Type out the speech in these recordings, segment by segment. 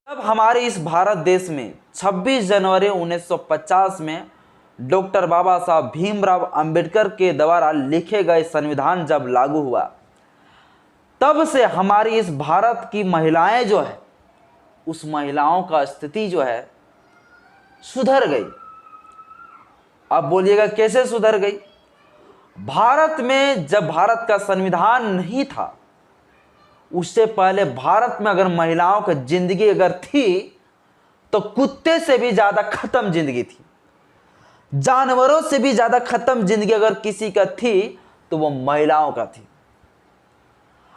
तब हमारे इस भारत देश में 26 जनवरी 1950 में डॉक्टर बाबा साहब भीमराव अंबेडकर के द्वारा लिखे गए संविधान जब लागू हुआ, तब से हमारी इस भारत की महिलाएं जो है, उस महिलाओं का स्थिति जो है सुधर गई। अब बोलिएगा कैसे सुधर गई? भारत में जब भारत का संविधान नहीं था, उससे पहले भारत में अगर महिलाओं की जिंदगी अगर थी तो कुत्ते से भी ज्यादा खत्म जिंदगी थी, जानवरों से भी ज्यादा खत्म जिंदगी अगर किसी का थी तो वो महिलाओं का थी।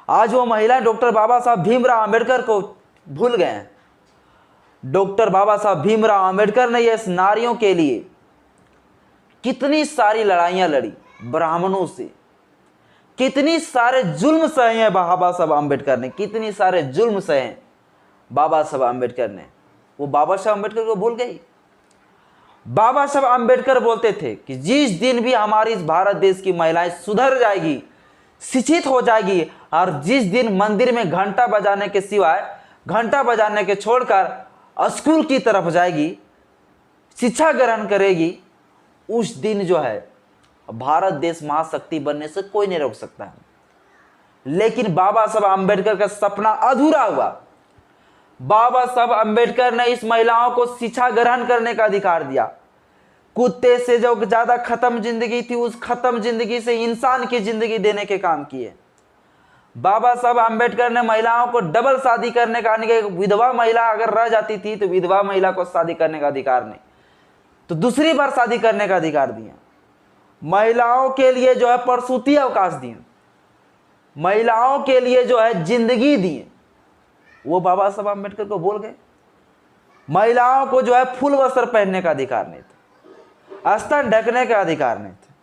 आज वो महिला डॉक्टर बाबा साहब भीमराव अंबेडकर को भूल गए हैं। डॉक्टर बाबा साहब भीमराव अंबेडकर ने इस नारियों के लिए कितनी सारी लड़ाइयां लड़ी, ब्राह्मणों से कितनी सारे जुल्म सहे हैं बाबा साहब अंबेडकर ने, कितनी सारे जुल्म सहे बाबा साहब अंबेडकर ने। वो बाबा साहब अंबेडकर को भूल गई। बाबा साहब अंबेडकर बोलते थे कि जिस दिन भी हमारी इस भारत देश की महिलाएं सुधर जाएगी, शिक्षित हो जाएगी, और जिस दिन मंदिर में घंटा बजाने के सिवाय, घंटा बजाने के छोड़कर स्कूल की तरफ जाएगी, शिक्षा ग्रहण करेगी, उस दिन जो है भारत देश महाशक्ति बनने से कोई नहीं रोक सकता है। लेकिन बाबा साहब अंबेडकर का सपना अधूरा हुआ। बाबा साहब अंबेडकर ने इस महिलाओं को शिक्षा ग्रहण करने का अधिकार दिया। कुत्ते से जो ज्यादा खत्म जिंदगी थी, उस खत्म जिंदगी से इंसान की जिंदगी देने के काम किए। बाबा साहब अंबेडकर ने महिलाओं को डबल शादी करने का, विधवा महिला अगर रह जाती थी तो विधवा महिला को शादी करने का अधिकार नहीं, तो दूसरी बार शादी करने का अधिकार दिया। महिलाओं के लिए जो है प्रसूति अवकाश दिए, महिलाओं के लिए जो है जिंदगी दिए। वो बाबा साहब अंबेडकर को भूल गए। महिलाओं को जो है फुल वस्त्र पहनने का अधिकार नहीं था, स्तन ढकने का अधिकार नहीं था।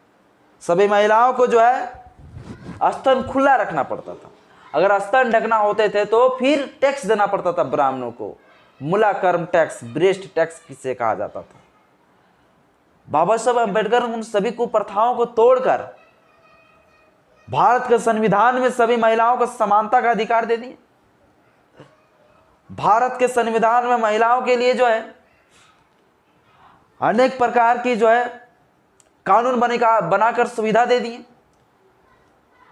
सभी महिलाओं को जो है स्तन खुला रखना पड़ता था। अगर स्तन ढकना होते थे तो फिर टैक्स देना पड़ता था ब्राह्मणों को, मूलाकर्म टैक्स, ब्रेस्ट टैक्स किसे कहा जाता था। बाबा साहब अंबेडकर उन सभी कुप्रथाओं को तोड़कर भारत के संविधान में सभी महिलाओं को समानता का अधिकार दे दिए। भारत के संविधान में महिलाओं के लिए जो है अनेक प्रकार की जो है कानून बनाकर सुविधा दे दिए।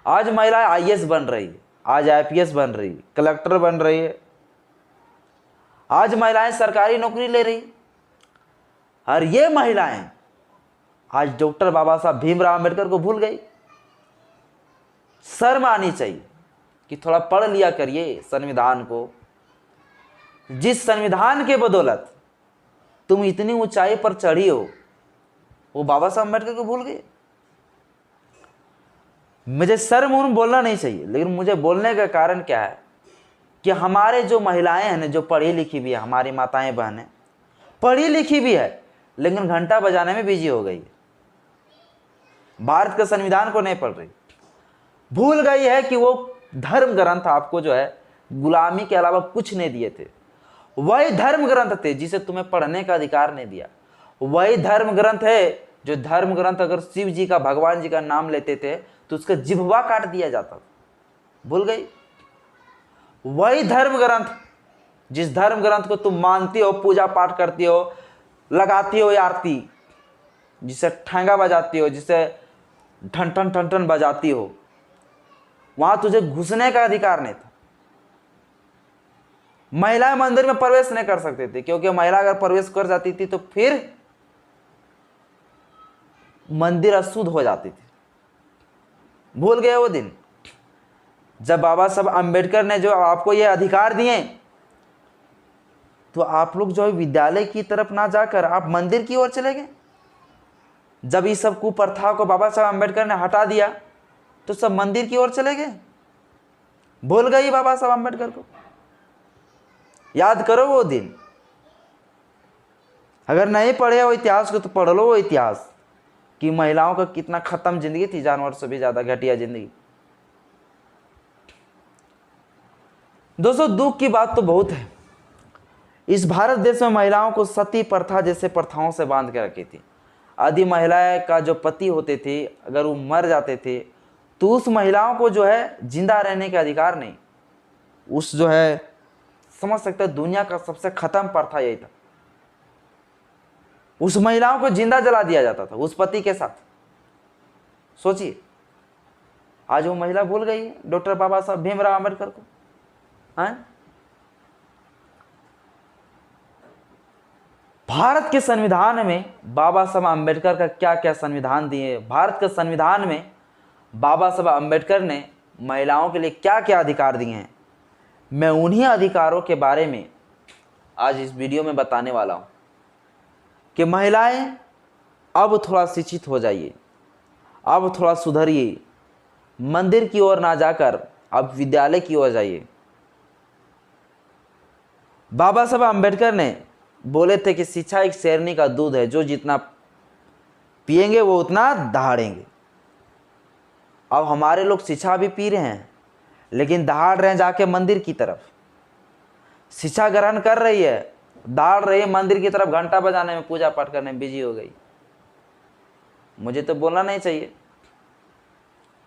आज महिलाएं आईएएस बन रही है, आज आईपीएस बन रही है, कलेक्टर बन रही है, आज महिलाएं सरकारी नौकरी ले रही है। और ये महिलाएं आज डॉक्टर बाबा साहब भीमराव अंबेडकर को भूल गई। शर्म आनी चाहिए कि थोड़ा पढ़ लिया करिए संविधान को। जिस संविधान के बदौलत तुम इतनी ऊंचाई पर चढ़ी हो, वो बाबा साहब अंबेडकर को भूल गए। मुझे शर्म बोलना नहीं चाहिए, लेकिन मुझे बोलने का कारण क्या है कि हमारे जो महिलाएं हैं, जो पढ़ी लिखी भी है, हमारी माताएं बहनें पढ़ी लिखी भी है, लेकिन घंटा बजाने में बिजी हो गई है। भारत के संविधान को नहीं पढ़ रही, भूल गई है कि वो धर्म ग्रंथ आपको जो है गुलामी के अलावा कुछ नहीं दिए थे। वही धर्म ग्रंथ थे जिसे तुम्हें पढ़ने का अधिकार नहीं दिया। वही धर्म ग्रंथ है जो धर्म ग्रंथ अगर शिव जी का, भगवान जी का नाम लेते थे तो उसका जिह्वा काट दिया जाता था। भूल गई? वही धर्म ग्रंथ, जिस धर्म ग्रंथ को तुम मानती हो, पूजा पाठ करती हो, लगाती हो आरती, जिसे ठेंगा बजाती हो, जिसे ठन ठन ठन ठन बजाती हो, वहां तुझे घुसने का अधिकार नहीं था। महिलाएं मंदिर में प्रवेश नहीं कर सकती थी, क्योंकि महिला अगर प्रवेश कर जाती थी तो फिर मंदिर अशुद्ध हो जाती थी। भूल गए वो दिन जब बाबा साहब अंबेडकर ने जो आपको ये अधिकार दिए, तो आप लोग जो है विद्यालय की तरफ ना जाकर आप मंदिर की ओर चले गए। जब इस सब कुप्रथा को बाबा साहब अंबेडकर ने हटा दिया तो सब मंदिर की ओर चले गए। भूल गई बाबा साहब अंबेडकर को? याद करो वो दिन। अगर नहीं पढ़े हो इतिहास को तो पढ़ लो वो इतिहास कि महिलाओं का कितना खत्म जिंदगी थी, जानवर से भी ज्यादा घटिया जिंदगी। दोस्तों, दुख की बात तो बहुत है। इस भारत देश में महिलाओं को सती प्रथा जैसे प्रथाओं से बांध के रखी थी। आदि महिलाएं का जो पति होते थे, अगर वो मर जाते थे तो उस महिलाओं को जो है जिंदा रहने का अधिकार नहीं, उस जो है समझ सकते हैं, दुनिया का सबसे खत्म प्रथा यही था। उस महिलाओं को जिंदा जला दिया जाता था उस पति के साथ। सोचिए, आज वो महिला भूल गई है डॉक्टर बाबा साहब भीमराव अंबेडकर को। हैं? भारत के संविधान में बाबा साहब अंबेडकर का क्या क्या संविधान दिए, भारत के संविधान में बाबा साहब अंबेडकर ने महिलाओं के लिए क्या क्या अधिकार दिए हैं, मैं उन्हीं अधिकारों के बारे में आज इस वीडियो में बताने वाला हूं कि महिलाएं अब थोड़ा शिक्षित हो जाइए, अब थोड़ा सुधरिए, मंदिर की ओर ना जाकर अब विद्यालय की ओर जाइए। बाबा साहब अंबेडकर ने बोले थे कि शिक्षा एक शेरनी का दूध है, जो जितना पिएंगे वो उतना दहाड़ेंगे। अब हमारे लोग शिक्षा भी पी रहे हैं लेकिन दहाड़ रहे हैं जाके मंदिर की तरफ। शिक्षा ग्रहण कर रही है, दहाड़ रही है मंदिर की तरफ, घंटा बजाने में, पूजा पाठ करने में बिजी हो गई। मुझे तो बोलना नहीं चाहिए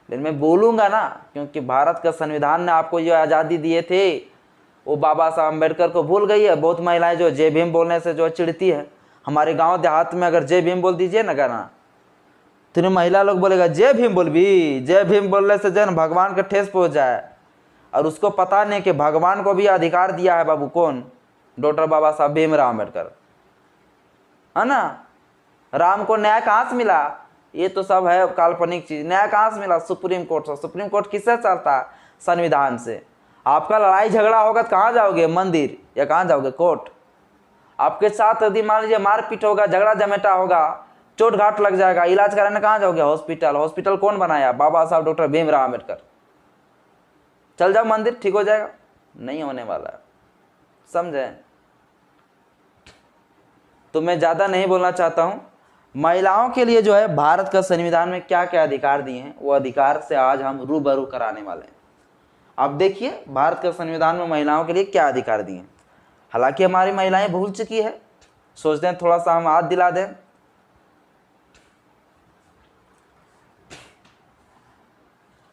लेकिन मैं बोलूंगा ना, क्योंकि भारत का संविधान ने आपको जो आज़ादी दिए थे वो बाबा साहब अम्बेडकर को भूल गई है। बहुत महिलाएं जो जय भीम बोलने से जो चिढ़ती है, हमारे गांव देहात में अगर जय भीम बोल दीजिए ना गाना, तो महिला लोग बोलेगा जय भीम बोल भी, जय भीम बोलने से जन भगवान का ठेस पहुंच जाए। और उसको पता नहीं कि भगवान को भी अधिकार दिया है बाबू, कौन? डॉक्टर बाबा साहब भीमराव अम्बेडकर, है ना। राम को न्याय कहाँ से मिला? ये तो सब है काल्पनिक चीज। न्याय कहाँ से मिला? सुप्रीम कोर्ट से। सुप्रीम कोर्ट किससे चलता है? संविधान से। आपका लड़ाई झगड़ा होगा तो कहाँ जाओगे? मंदिर, या कहाँ जाओगे? कोर्ट। आपके साथ यदि मान लीजिए मारपीट होगा, झगड़ा झमेटा होगा, चोट घाट लग जाएगा, इलाज कराने कहाँ जाओगे? हॉस्पिटल। हॉस्पिटल कौन बनाया? बाबा साहब डॉक्टर भीमराव अम्बेडकर। चल जाओ मंदिर, ठीक हो जाएगा? नहीं होने वाला है, समझे? तो मैं ज़्यादा नहीं बोलना चाहता हूँ। महिलाओं के लिए जो है भारत का संविधान में क्या क्या अधिकार दिए हैं, वो अधिकार से आज हम रूबरू कराने वाले हैं। आप देखिए भारत के संविधान में महिलाओं के लिए क्या अधिकार दिए हैं। हालांकि हमारी महिलाएं भूल चुकी है, सोचते हैं थोड़ा सा हम याद दिला दें।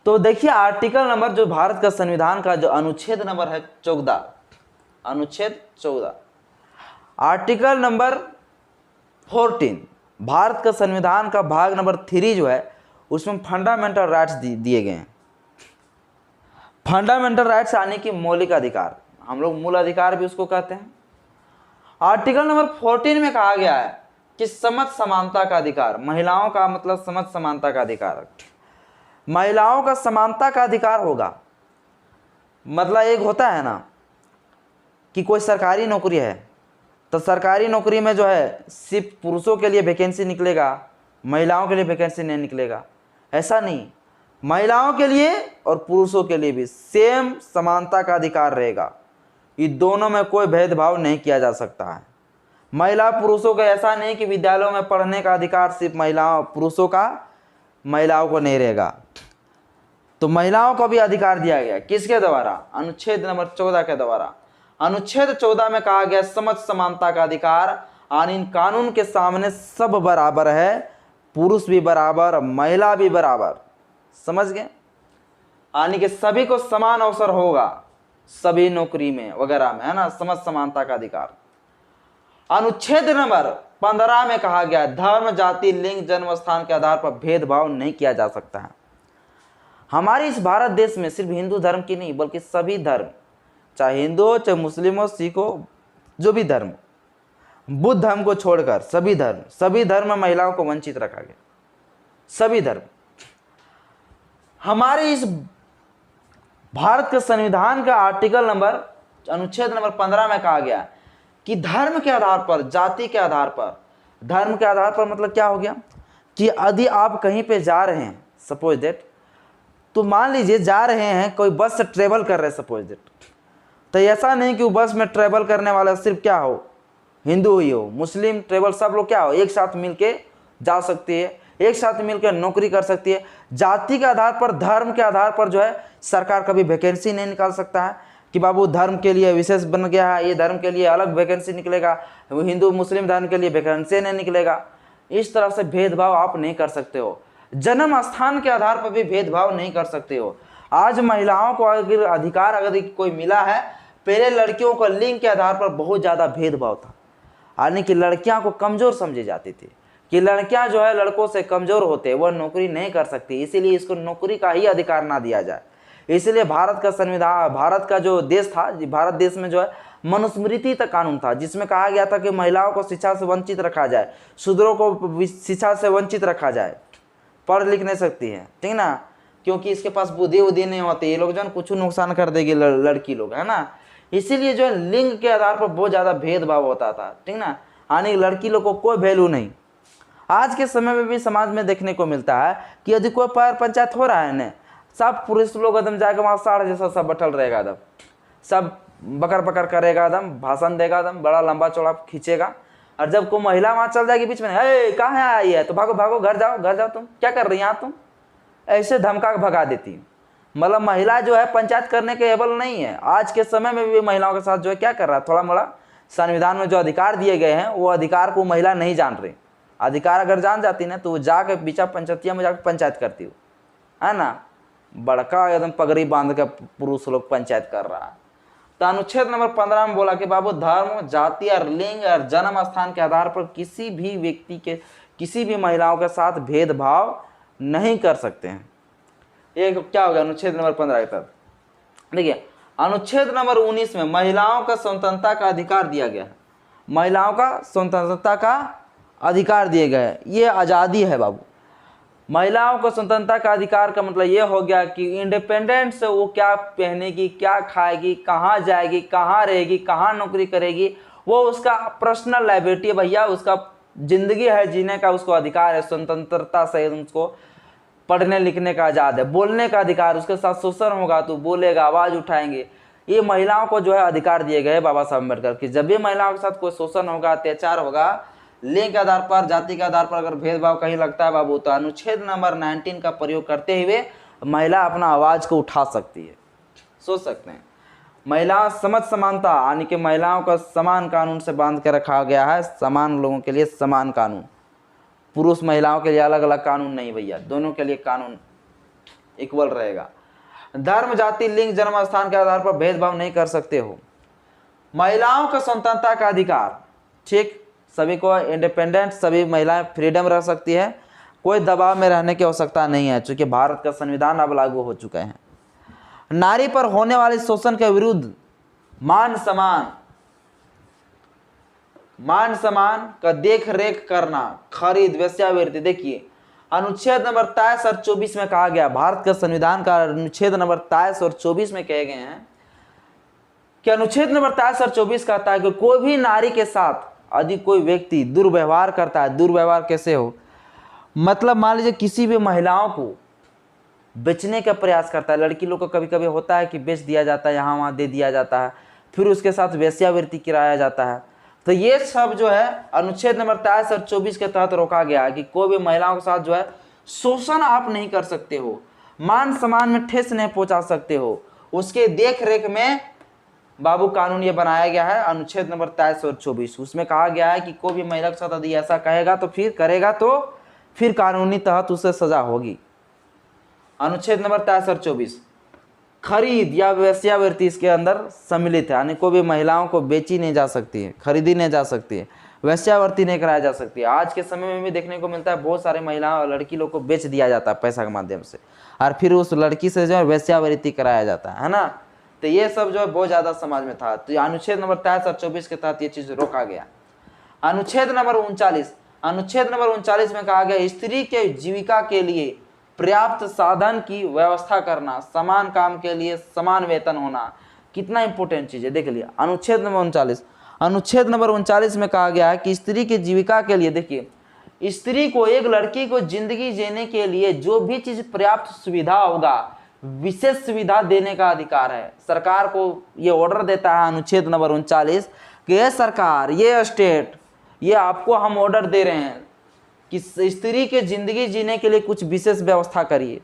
तो देखिए आर्टिकल नंबर, जो भारत का संविधान का जो अनुच्छेद नंबर है 14, अनुच्छेद 14, आर्टिकल नंबर 14, भारत का संविधान का भाग नंबर 3 जो है उसमें फंडामेंटल राइट्स दिए गए हैं। फंडामेंटल राइट्स यानी कि मौलिक अधिकार, हम लोग मूल अधिकार भी उसको कहते हैं। आर्टिकल नंबर 14 में कहा गया है कि समझ समानता का अधिकार, महिलाओं का मतलब समझ समानता का अधिकार, महिलाओं का समानता का अधिकार होगा। मतलब एक होता है ना कि कोई सरकारी नौकरी है तो सरकारी नौकरी में जो है सिर्फ पुरुषों के लिए वैकेंसी निकलेगा, महिलाओं के लिए वैकेंसी नहीं निकलेगा। ऐसा नहीं, महिलाओं के लिए और पुरुषों के लिए भी सेम समानता का अधिकार रहेगा। ये दोनों में कोई भेदभाव नहीं किया जा सकता है। महिला पुरुषों का ऐसा नहीं कि विद्यालयों में पढ़ने का अधिकार सिर्फ महिलाओं पुरुषों का, महिलाओं को नहीं रहेगा। तो महिलाओं को भी अधिकार दिया गया, किसके द्वारा? अनुच्छेद नंबर 14 के द्वारा। अनुच्छेद 14 में कहा गया समझ समानता का अधिकार, और इन कानून के सामने सब बराबर है, पुरुष भी बराबर, महिला भी बराबर। समझ गए? यानी कि सभी को समान अवसर होगा सभी नौकरी में वगैरह में, है ना। समझ समानता का अधिकार। अनुच्छेद नंबर 15 में कहा गया धर्म, जाति, लिंग, जन्म स्थान के आधार पर भेदभाव नहीं किया जा सकता है। हमारे इस भारत देश में सिर्फ हिंदू धर्म की नहीं बल्कि सभी धर्म, चाहे हिंदू हो, चाहे मुस्लिम हो, सिख हो, जो भी धर्म, बुद्ध धर्म को छोड़कर सभी धर्म में महिलाओं को वंचित रखा गया। सभी धर्म। हमारे इस भारत के संविधान का आर्टिकल नंबर, अनुच्छेद नंबर 15 में कहा गया कि धर्म के आधार पर, जाति के आधार पर, धर्म के आधार पर मतलब क्या हो गया कि यदि आप कहीं पे जा रहे हैं, सपोज दैट, तो मान लीजिए जा रहे हैं, कोई बस से ट्रेवल कर रहे हैं सपोज दैट, तो ऐसा नहीं कि वो बस में ट्रेवल करने वाला सिर्फ क्या हो, हिंदू ही हो, मुस्लिम, ट्रेवल सब लोग क्या हो, एक साथ मिलके जा सकती है, एक साथ मिलकर नौकरी कर सकती है। जाति के आधार पर, धर्म के आधार पर जो है सरकार कभी वैकेंसी नहीं निकाल सकता है कि बाबू धर्म के लिए विशेष बन गया है, ये धर्म के लिए अलग वैकेंसी निकलेगा, हिंदू मुस्लिम धर्म के लिए वैकेंसी नहीं निकलेगा। इस तरह से भेदभाव आप नहीं कर सकते हो। जन्म स्थान के आधार पर भी भेदभाव नहीं कर सकते हो। आज महिलाओं को अगर अधिकार अगर कोई मिला है पहले लड़कियों का लिंग के आधार पर बहुत ज़्यादा भेदभाव था, यानी कि लड़कियां को कमज़ोर समझी जाती थी कि लड़कियां जो है लड़कों से कमज़ोर होते, वह नौकरी नहीं कर सकती, इसीलिए इसको नौकरी का ही अधिकार ना दिया जाए। इसलिए भारत का संविधान, भारत का जो देश था, भारत देश में जो है मनुस्मृति तक कानून था, जिसमें कहा गया था कि महिलाओं को शिक्षा से वंचित रखा जाए, शूद्रों को शिक्षा से वंचित रखा जाए, पढ़ लिख नहीं सकती है, ठीक ना, क्योंकि इसके पास बुद्धि उद्धि नहीं होती, ये लोग जो है कुछ नुकसान कर देगी लड़की लोग, है ना। इसीलिए जो है लिंग के आधार पर बहुत ज़्यादा भेदभाव होता था, ठीक ना, यानी लड़की लोग को कोई वैल्यू नहीं। आज के समय में भी समाज में देखने को मिलता है कि यदि कोई पंचायत हो रहा है ना, सब पुरुष लोग एकदम जाकर वहाँ साढ़ जैसा सब बैठल रहेगा, एकदम सब बकर बकर करेगा, एकदम भाषण देगा, एकदम बड़ा लंबा चौड़ा खींचेगा। और जब कोई महिला वहाँ चल जाएगी बीच में, ए कहाँ आई है, तो भागो भागो, घर जाओ, तुम क्या कर रही हैं यहाँ, तुम ऐसे धमका के भगा देती। मतलब महिला जो है पंचायत करने के एबल नहीं है। आज के समय में भी महिलाओं के साथ जो है क्या कर रहा है, थोड़ा मोड़ा संविधान में जो अधिकार दिए गए हैं वो अधिकार को महिला नहीं जान रही। अधिकार अगर जान जाती ना तो वो जाके बीचा पंचायतिया में जाकर पंचायत करती हो, है ना। बड़का एकदम पगड़ी बांध के पुरुष लोग पंचायत कर रहा है। तो अनुच्छेद नंबर 15 में बोला कि बाबू धर्म, जाति और लिंग और जन्म स्थान के आधार पर किसी भी व्यक्ति के, किसी भी महिलाओं के साथ भेदभाव नहीं कर सकते हैं। ये क्या हो गया अनुच्छेद नंबर 15 के तहत। देखिए अनुच्छेद नंबर 19 में महिलाओं का स्वतंत्रता का अधिकार दिया गया है, महिलाओं का स्वतंत्रता का अधिकार दिए गए हैं, ये आज़ादी है बाबू। महिलाओं को स्वतंत्रता का अधिकार का मतलब ये हो गया कि इंडिपेंडेंट से वो क्या पहनेगी, क्या खाएगी, कहाँ जाएगी, कहाँ रहेगी, कहाँ नौकरी करेगी, वो उसका पर्सनल लाइबिलिटी है भैया, उसका जिंदगी है जीने का उसको अधिकार है। स्वतंत्रता से उसको पढ़ने लिखने का आज़ाद है, बोलने का अधिकार, उसके साथ शोषण होगा तो बोलेगा, आवाज़ उठाएंगे, ये महिलाओं को जो है अधिकार दिए गए बाबा साहब अम्बेडकर की। जब भी महिलाओं के साथ कोई शोषण होगा, अत्याचार होगा, लिंग के आधार पर, जाति के आधार पर अगर भेदभाव कहीं लगता है बाबू, तो अनुच्छेद नंबर 19 का प्रयोग करते हुए महिला अपना आवाज़ को उठा सकती है। सोच सकते हैं महिला समझ समानता, यानी कि महिलाओं का समान कानून से बांध के रखा गया है, समान लोगों के लिए समान कानून, पुरुष महिलाओं के लिए अलग अलग कानून नहीं भैया, दोनों के लिए कानून इक्वल रहेगा। धर्म, जाति, लिंग, जन्म स्थान के आधार पर भेदभाव नहीं कर सकते हो। महिलाओं का स्वतंत्रता का अधिकार, ठीक, सभी को इंडिपेंडेंट, सभी महिलाएं फ्रीडम रह सकती है, कोई दबाव में रहने की आवश्यकता नहीं है, चूंकि भारत का संविधान अब लागू हो चुका है। नारी पर होने वाले शोषण के विरुद्ध मान सम्मान का देख रेख करना, खरीद, वेश्यावृत्ति। देखिए अनुच्छेद नंबर 23 और 24 में कहा गया, भारत का संविधान का अनुच्छेद नंबर 23 और 24 में कहे गए हैं कि अनुच्छेद नंबर 23 और 24 कहता है कि कोई भी नारी के साथ यदि कोई व्यक्ति दुर्व्यवहार करता है, दुर्व्यवहार कैसे हो, मतलब मान लीजिए किसी भी महिलाओं को बेचने का प्रयास करता है, लड़की लोग को कभी कभी होता है कि बेच दिया जाता है, यहाँ वहाँ दे दिया जाता है, फिर उसके साथ वेश्यावृत्ति कराया जाता है, तो ये सब जो है अनुच्छेद नंबर 23 और 24 के तहत रोका गया है कि कोई भी महिलाओं के साथ जो है शोषण आप नहीं कर सकते हो, मान सम्मान में ठेस नहीं पहुंचा सकते हो, उसके देख रेख में बाबू कानून ये बनाया गया है अनुच्छेद नंबर 23 और 24। उसमें कहा गया है कि कोई भी महिला के साथ यदि ऐसा कहेगा तो फिर करेगा तो फिर कानूनी तहत उसे सजा होगी। अनुच्छेद नंबर 23 और 24 खरीद या वेश्यावृत्ति इसके अंदर सम्मिलित है, यानी कोई भी महिलाओं को बेची नहीं जा सकती है, खरीदी नहीं जा सकती है, वेश्यावृत्ति नहीं कराया जा सकती है। आज के समय में भी देखने को मिलता है बहुत सारे महिलाओं और लड़की लोग को बेच दिया जाता है पैसा के माध्यम से, और फिर उस लड़की से जो है वेश्यावृत्ति कराया जाता है ना। तो ये सब जो है बहुत ज़्यादा समाज में था, तो अनुच्छेद नंबर 23 और 24 के तहत ये चीज़ रोका गया। अनुच्छेद नंबर 39 में कहा गया स्त्री के जीविका के लिए पर्याप्त साधन की व्यवस्था करना, समान काम के लिए समान वेतन होना, कितना इंपॉर्टेंट चीज़ है देख लिया। अनुच्छेद नंबर 39 में कहा गया है कि स्त्री की जीविका के लिए, देखिए स्त्री को, एक लड़की को जिंदगी जीने के लिए जो भी चीज़ पर्याप्त सुविधा होगा, विशेष सुविधा देने का अधिकार है। सरकार को ये ऑर्डर देता है अनुच्छेद नंबर 39 कि ये सरकार, ये स्टेट, ये आपको हम ऑर्डर दे रहे हैं कि स्त्री के ज़िंदगी जीने के लिए कुछ विशेष व्यवस्था करिए।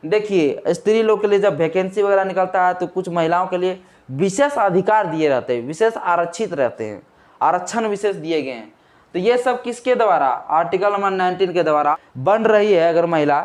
देखिए स्त्री लोग के लिए जब वैकेंसी वगैरह निकलता है तो कुछ महिलाओं के लिए विशेष अधिकार दिए रहते हैं, विशेष आरक्षित रहते हैं, आरक्षण विशेष दिए गए हैं। तो ये सब किसके द्वारा, आर्टिकल नंबर 19 के द्वारा बन रही है। अगर महिला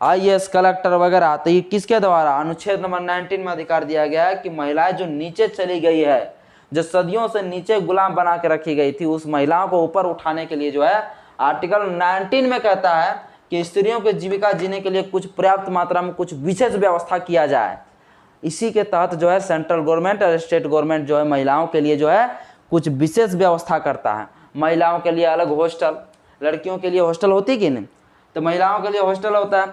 IAS कलेक्टर वगैरह, तो ये किसके द्वारा? अनुच्छेद नंबर 19 में अधिकार दिया गया है कि महिलाएं जो नीचे चली गई है, जो सदियों से नीचे गुलाम बना के रखी गई थी, उस महिलाओं को ऊपर उठाने के लिए जो है आर्टिकल 19 में कहता है कि स्त्रियों के जीविका जीने के लिए कुछ पर्याप्त मात्रा में कुछ विशेष व्यवस्था किया जाए। इसी के तहत जो है सेंट्रल गवर्नमेंट और स्टेट गवर्नमेंट जो है महिलाओं के लिए जो है कुछ विशेष व्यवस्था करता है। महिलाओं के लिए अलग हॉस्टल, लड़कियों के लिए हॉस्टल होती कि नहीं, तो महिलाओं के लिए हॉस्टल होता है,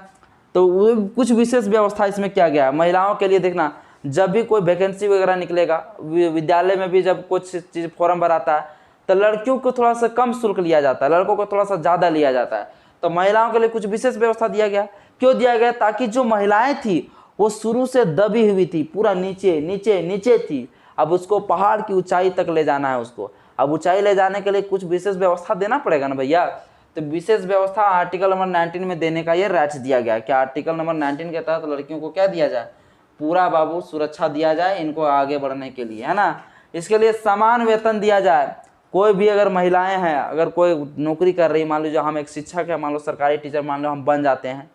तो वो कुछ विशेष व्यवस्था इसमें किया गया है महिलाओं के लिए। देखना, जब भी कोई वैकेंसी वगैरह निकलेगा, विद्यालय में भी जब कुछ चीज़ फॉर्म भराता है, तो लड़कियों को थोड़ा सा कम शुल्क लिया जाता है, लड़कों को थोड़ा सा ज़्यादा लिया जाता है। तो महिलाओं के लिए कुछ विशेष व्यवस्था दिया गया। क्यों दिया गया? ताकि जो महिलाएं थी वो शुरू से दबी हुई थी, पूरा नीचे नीचे नीचे थी, अब उसको पहाड़ की ऊंचाई तक ले जाना है उसको। अब ऊंचाई ले जाने के लिए कुछ विशेष व्यवस्था देना पड़ेगा ना भैया। तो विशेष व्यवस्था आर्टिकल नंबर 19 में देने का ये राइट्स दिया गया कि आर्टिकल नंबर 19 के तहत लड़कियों को क्या दिया जाए? पूरा बाबू सुरक्षा दिया जाए इनको आगे बढ़ने के लिए, है ना। इसके लिए समान वेतन दिया जाए। कोई भी अगर महिलाएं हैं, अगर कोई नौकरी कर रही, मान लीजिए हम एक शिक्षक है, मान लो सरकारी टीचर मान लो हम बन जाते हैं,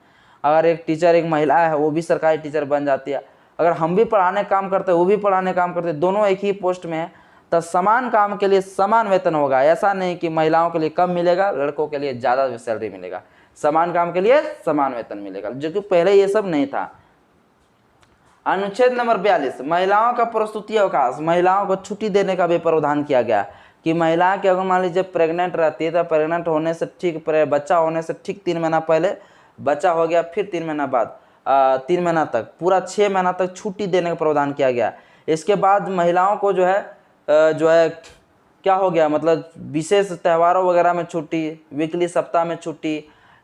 अगर एक टीचर एक महिला है वो भी सरकारी टीचर बन जाती है, अगर हम भी पढ़ाने काम करते हैं वो भी पढ़ाने काम करते हैं, दोनों एक ही पोस्ट में है, तो समान काम के लिए समान वेतन होगा। ऐसा नहीं कि महिलाओं के लिए कम मिलेगा, लड़कों के लिए ज़्यादा सैलरी मिलेगा। समान काम के लिए समान वेतन मिलेगा, जो कि पहले ये सब नहीं था। अनुच्छेद नंबर 42, महिलाओं का प्रसूति अवकाश, महिलाओं को छुट्टी देने का भी प्रावधान किया गया कि महिला के अगर मान लीजिए प्रेग्नेंट रहती है, तो प्रेग्नेंट होने से ठीक, बच्चा होने से ठीक 3 महीना पहले बच्चा हो गया, फिर 3 महीना बाद 3 महीना तक, पूरा 6 महीना तक छुट्टी देने का प्रावधान किया गया। इसके बाद महिलाओं को जो है क्या हो गया, मतलब विशेष त्योहारों वगैरह में छुट्टी, वीकली सप्ताह में छुट्टी,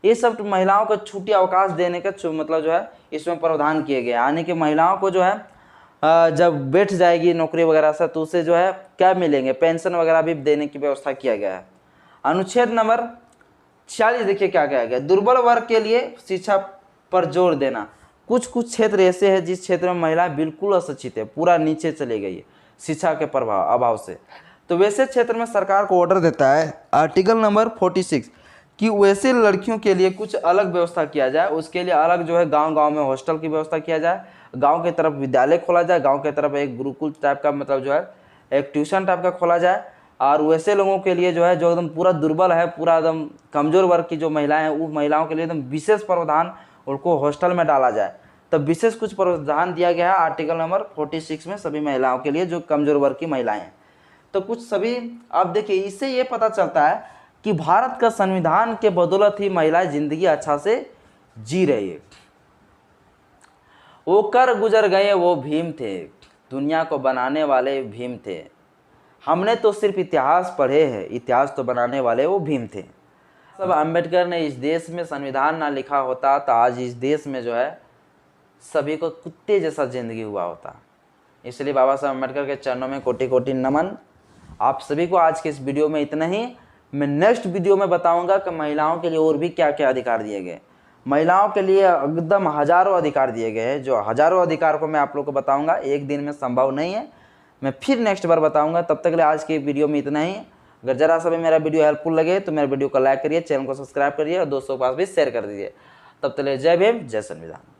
ये सब महिलाओं को छुट्टी अवकाश देने का मतलब जो है इसमें प्रावधान किए गए। यानी कि महिलाओं को जो है जब बैठ जाएगी नौकरी वगैरह से, तो उसे जो है क्या मिलेंगे, पेंशन वगैरह भी देने की व्यवस्था किया गया है। अनुच्छेद नंबर 46 देखिए क्या कहा गया, दुर्बल वर्ग के लिए शिक्षा पर जोर देना। कुछ क्षेत्र ऐसे हैं जिस क्षेत्र में महिलाएं बिल्कुल अशिक्षित है, पूरा नीचे चली गई है शिक्षा के अभाव से, तो वैसे क्षेत्र में सरकार को ऑर्डर देता है आर्टिकल नंबर 46 कि वैसे लड़कियों के लिए कुछ अलग व्यवस्था किया जाए। उसके लिए अलग जो है गांव-गांव में हॉस्टल की व्यवस्था किया जाए, गांव की तरफ विद्यालय खोला जाए, गांव की तरफ एक गुरुकुल टाइप का मतलब जो है एक ट्यूशन टाइप का खोला जाए। और वैसे लोगों के लिए जो है जो एकदम पूरा दुर्बल है, पूरा एकदम कमज़ोर वर्ग की जो महिलाएं हैं, वो महिलाओं के लिए एकदम विशेष प्रावधान उनको हॉस्टल में डाला जाए। तब विशेष कुछ प्रावधान दिया गया है आर्टिकल नंबर 46 में सभी महिलाओं के लिए जो कमज़ोर वर्ग की महिलाएं हैं। तो कुछ सभी अब देखिए, इससे ये पता चलता है कि भारत का संविधान के बदौलत ही महिलाएं जिंदगी अच्छा से जी रही है। वो कर गुजर गए वो भीम थे, दुनिया को बनाने वाले भीम थे। हमने तो सिर्फ इतिहास पढ़े हैं, इतिहास तो बनाने वाले वो भीम थे। सब अंबेडकर ने इस देश में संविधान ना लिखा होता तो आज इस देश में जो है सभी को कुत्ते जैसा जिंदगी हुआ होता। इसलिए बाबा साहब अम्बेडकर के चरणों में कोटि कोटि नमन। आप सभी को आज के इस वीडियो में इतना ही। मैं नेक्स्ट वीडियो में बताऊंगा कि महिलाओं के लिए और भी क्या क्या अधिकार दिए गए। महिलाओं के लिए एकदम हज़ारों अधिकार दिए गए हैं, जो हज़ारों अधिकार को मैं आप लोग को बताऊंगा। एक दिन में संभव नहीं है, मैं फिर नेक्स्ट बार बताऊंगा। तब तक के लिए आज के वीडियो में इतना ही। अगर जरा सा भी मेरा वीडियो हेल्पफुल लगे तो मेरे वीडियो को लाइक करिए, चैनल को सब्सक्राइब करिए और दोस्तों के पास भी शेयर कर दीजिए। तब तक के लिए जय भीम, जय संविधान।